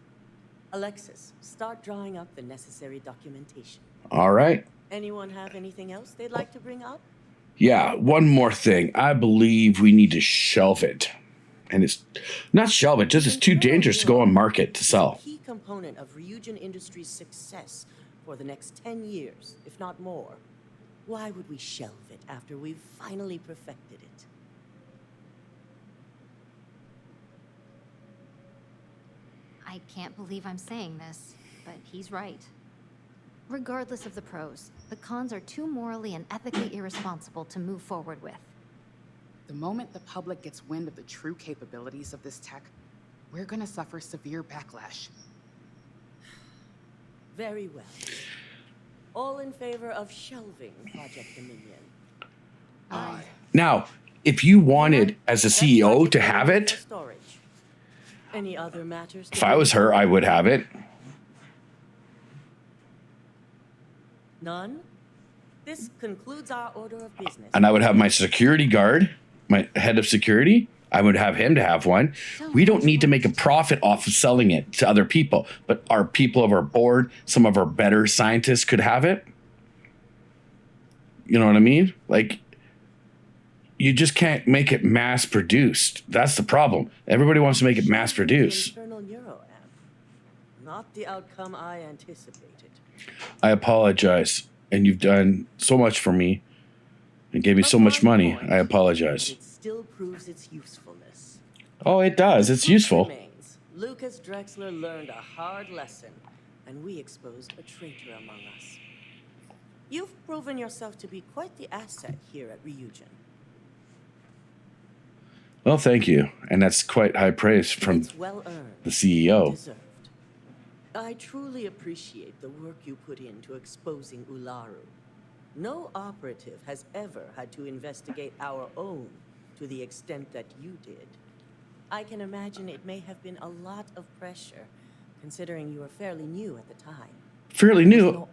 Alexis, start drawing up the necessary documentation. All right. Anyone have anything else they'd like to bring up? Yeah, one more thing. I believe we need to shelve it. And it's not shelve it, just it's too dangerous to go on market to sell. Key component of Ryujin Industries' success for the next 10 years, if not more. Why would we shelve it after we've finally perfected it? I can't believe I'm saying this, but he's right. Regardless of the pros, the cons are too morally and ethically irresponsible to move forward with. The moment the public gets wind of the true capabilities of this tech, we're gonna suffer severe backlash. Very well. All in favor of shelving Project Dominion? Aye. Now, if you wanted, as a CEO, to have it, Any other matters? if I was her, I would have it. None? This concludes our order of business. And I would have my security guard, my head of security. I would have him to have one. We don't need to make a profit off of selling it to other people, but our people of our board, some of our better scientists could have it. You know what I mean? Like, you just can't make it mass produced. That's the problem. Everybody wants to make it mass produced. Internal neuro amp. Not the outcome I anticipated. I apologize. And you've done so much for me and gave me so much money. I apologize. But it still proves its usefulness. Oh, it does. It's useful. Remains, Lucas Drexler learned a hard lesson, and we exposed a traitor among us. You've proven yourself to be quite the asset here at Ryujin. Well, thank you. And that's quite high praise from the CEO. Deserved. I truly appreciate the work you put into exposing Ularu. No operative has ever had to investigate our own to the extent that you did. I can imagine it may have been a lot of pressure, considering you were fairly new at the time. Fairly new.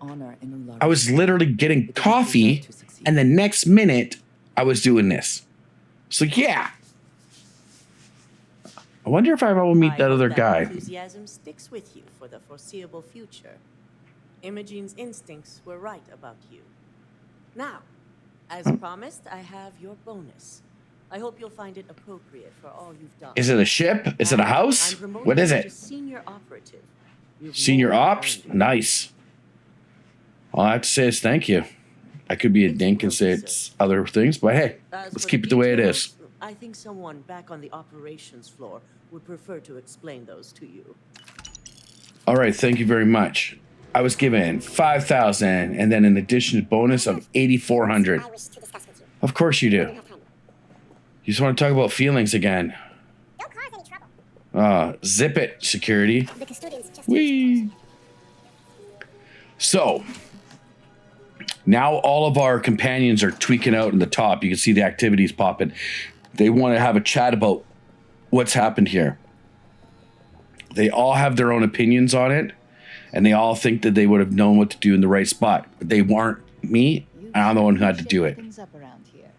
I was literally getting coffee, and the next minute, I was doing this. So yeah. I wonder if I will meet that other guy. Enthusiasm sticks with you for the foreseeable future. Imogene's instincts were right about you. Now, as promised, I have your bonus. I hope you'll find it appropriate for all you've done. Is it a ship? Is it a house? What is it? Senior operative. Senior ops? Nice. All I have to say is thank you. I could be a dink and say it's other things, but hey, let's keep it the way it is. I think someone back on the operations floor would prefer to explain those to you. All right, thank you very much. I was given 5,000 and then an additional bonus of 8,400. Of course you do. You just want to talk about feelings again. Don't cause any trouble. Zip it, security. The custodians just Whee! So, now all of our companions are tweaking out in the top. You can see the activities popping. They want to have a chat about what's happened here. They all have their own opinions on it, and they all think that they would have known what to do in the right spot. But they weren't me, and I'm the one who had to do it. Things up around here.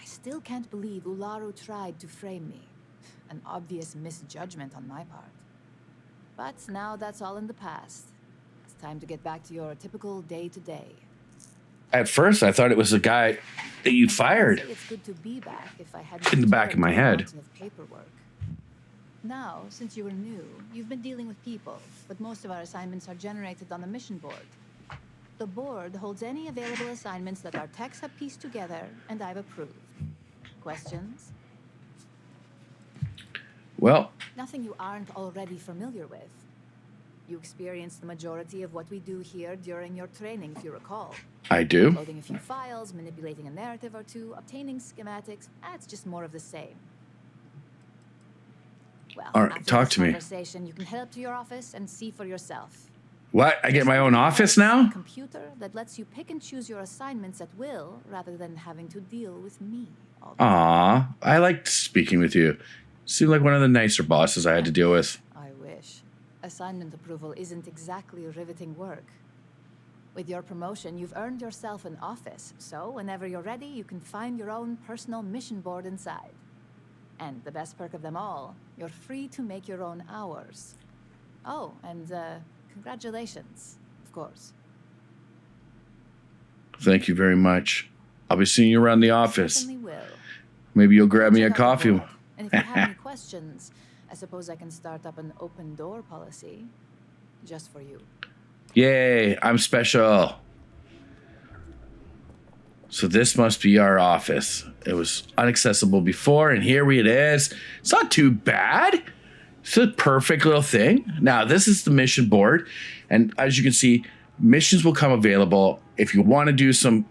I still can't believe Ularu tried to frame me. An obvious misjudgment on my part. But now that's all in the past. It's time to get back to your typical day-to-day. At first, I thought it was a guy that you fired. It's good to be back if I hadn't in the back of my head. Of paperwork. Now, since you were new, you've been dealing with people, but most of our assignments are generated on the mission board. The board holds any available assignments that our techs have pieced together, and I've approved. Questions? Well, nothing you aren't already familiar with. You experienced the majority of what we do here during your training, if you recall. I do. Loading a few files, manipulating a narrative or two, obtaining schematics. That's just more of the same. Well, all right, talk to me. You can head up to your office and see for yourself. What? I get my own office now? A computer that lets you pick and choose your assignments at will, rather than having to deal with me. Aw, I liked speaking with you. Seemed like one of the nicer bosses I had to deal with. I wish. Assignment approval isn't exactly riveting work. With your promotion, you've earned yourself an office, so whenever you're ready, you can find your own personal mission board inside. And the best perk of them all, you're free to make your own hours. Oh, and congratulations, of course. Thank you very much. I'll be seeing you around the office. Certainly will. Maybe you'll grab me a coffee. And if you have any questions, I suppose I can start up an open door policy. Just for you. Yay, I'm special. So this must be our office. It was inaccessible before, and here it is. It's not too bad. It's a perfect little thing. Now, this is the mission board, and as you can see, missions will come available if you want to do some,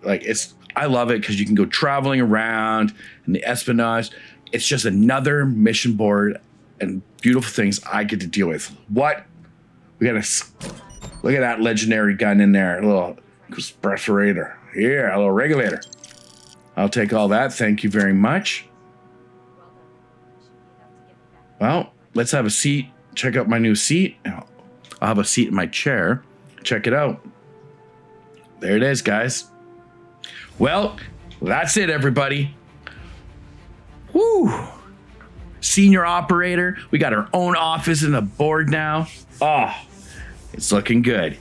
I love it because you can go traveling around and the espionage. It's just another mission board and beautiful things I get to deal with. What? We got look at that legendary gun in there. A little expressorator. Yeah, a little regulator. I'll take all that. Thank you very much. Well, let's have a seat. Check out my new seat. I'll have a seat in my chair. Check it out. There it is, guys. Well, that's it, everybody. Woo! Senior operator. We got our own office and a board now. Oh, it's looking good.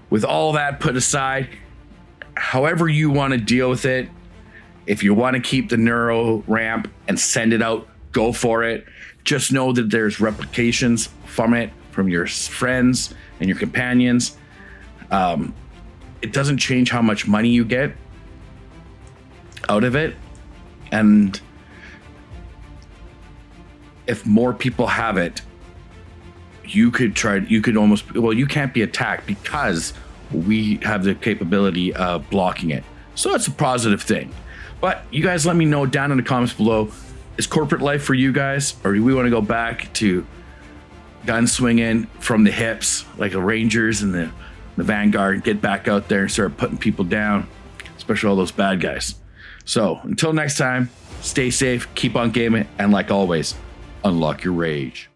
With all that put aside, however you want to deal with it, if you want to keep the neuro ramp and send it out, go for it. Just know that there's replications from it from your friends and your companions. It doesn't change how much money you get out of it. And if more people have it, you could almost, well, you can't be attacked because we have the capability of blocking it. So it's a positive thing. But you guys let me know down in the comments below, is corporate life for you guys, or do we want to go back to gun swinging from the hips like the Rangers and the Vanguard, get back out there and start putting people down, especially all those bad guys. So until next time, stay safe, keep on gaming, and like always, unlock your rage.